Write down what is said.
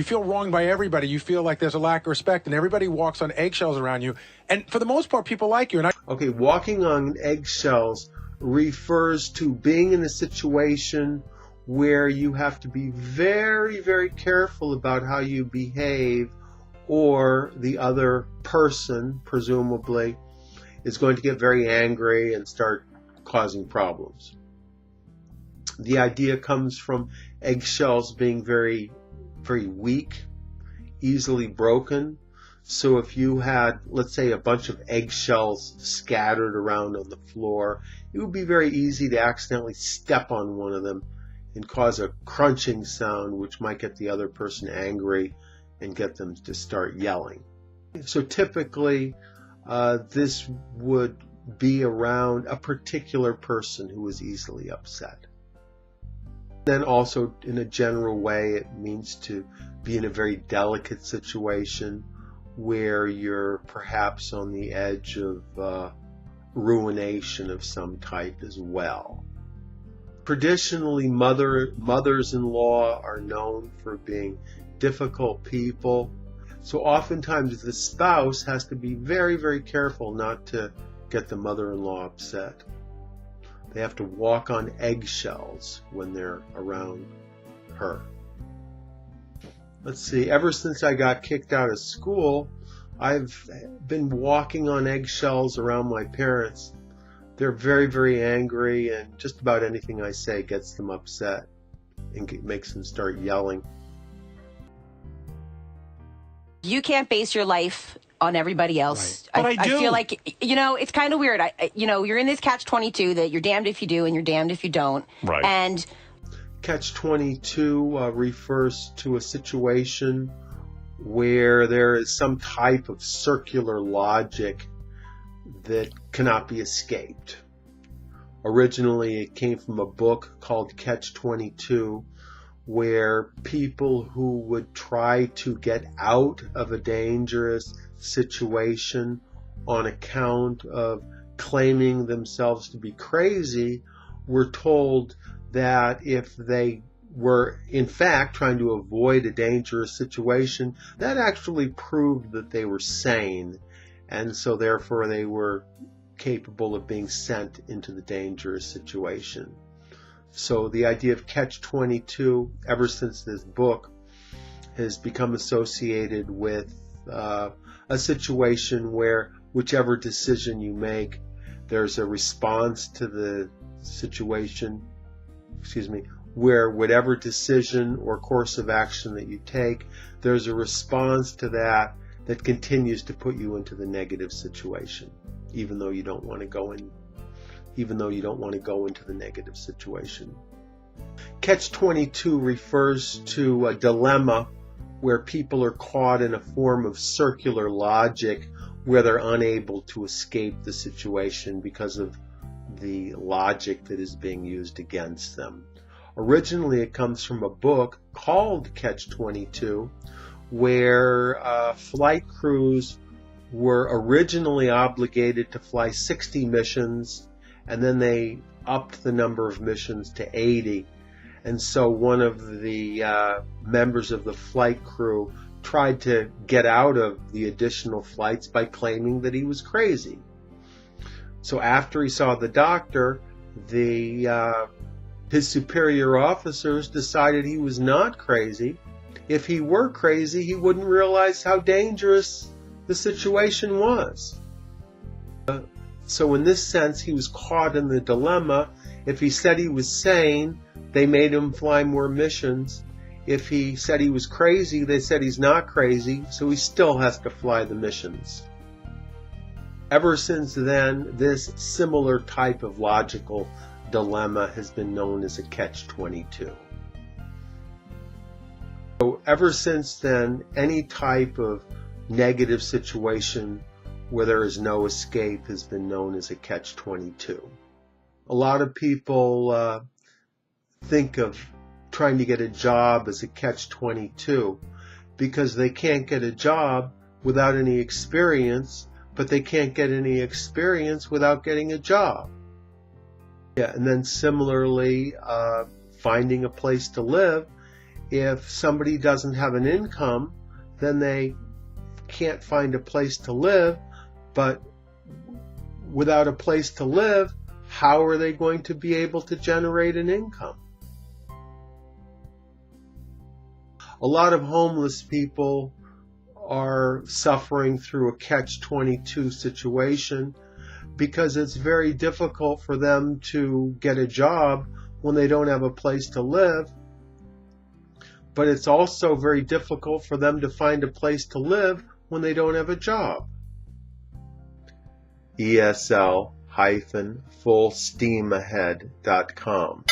feel wronged by everybody. You feel like there's a lack of respect, and everybody walks on eggshells around you. And for the most part, people like you. Okay, walking on eggshells refers to being in a situation where you have to be very, very careful about how you behave, or the other person, presumably, is going to get very angry and start causing problems. The idea comes from eggshells being very, very weak, easily broken. So if you had, let's say, a bunch of eggshells scattered around on the floor, it would be very easy to accidentally step on one of them and cause a crunching sound, which might get the other person angry and get them to start yelling. So typically, this would be around a particular person who is easily upset. Then also, in a general way, it means to be in a very delicate situation where you're perhaps on the edge of ruination of some type as well. Traditionally, mothers-in-law are known for being difficult people. So oftentimes the spouse has to be very, very careful not to get the mother-in-law upset. They have to walk on eggshells when they're around her. Let's see, ever since I got kicked out of school, I've been walking on eggshells around my parents. They're very, very angry, and just about anything I say gets them upset and makes them start yelling. You can't base your life on everybody else. Right. But I do. I feel like, it's kind of weird. You're in this catch-22 that you're damned if you do and you're damned if you don't. Right. And Catch-22 refers to a situation where there is some type of circular logic that cannot be escaped. Originally, it came from a book called Catch-22, where people who would try to get out of a dangerous situation on account of claiming themselves to be crazy were told that if they were in fact trying to avoid a dangerous situation, that actually proved that they were sane, and so therefore they were capable of being sent into the dangerous situation. So the idea of Catch-22, ever since this book, has become associated with a situation where whichever decision you make, there's a response to the situation, where whatever decision or course of action that you take, there's a response to that continues to put you into the negative situation, even though you don't want to go into the negative situation. Catch-22 refers to a dilemma where people are caught in a form of circular logic where they're unable to escape the situation because of the logic that is being used against them. Originally, it comes from a book called Catch-22, where flight crews were originally obligated to fly 60 missions, and then they upped the number of missions to 80. And so one of the members of the flight crew tried to get out of the additional flights by claiming that he was crazy. So after he saw the doctor, his superior officers decided he was not crazy. If he were crazy, he wouldn't realize how dangerous the situation was. So in this sense, he was caught in the dilemma. If he said he was sane, they made him fly more missions. If he said he was crazy, they said he's not crazy, so he still has to fly the missions. Ever since then, this similar type of logical dilemma has been known as a catch-22. So ever since then, any type of negative situation where there is no escape has been known as a catch-22. A lot of people think of trying to get a job as a catch-22 because they can't get a job without any experience, but they can't get any experience without getting a job. Yeah, and then similarly, finding a place to live If somebody doesn't have an income, then they can't find a place to live, but without a place to live, how are they going to be able to generate an income? A lot of homeless people are suffering through a catch-22 situation because it's very difficult for them to get a job when they don't have a place to live, but it's also very difficult for them to find a place to live when they don't have a job. ESL-fullsteamahead.com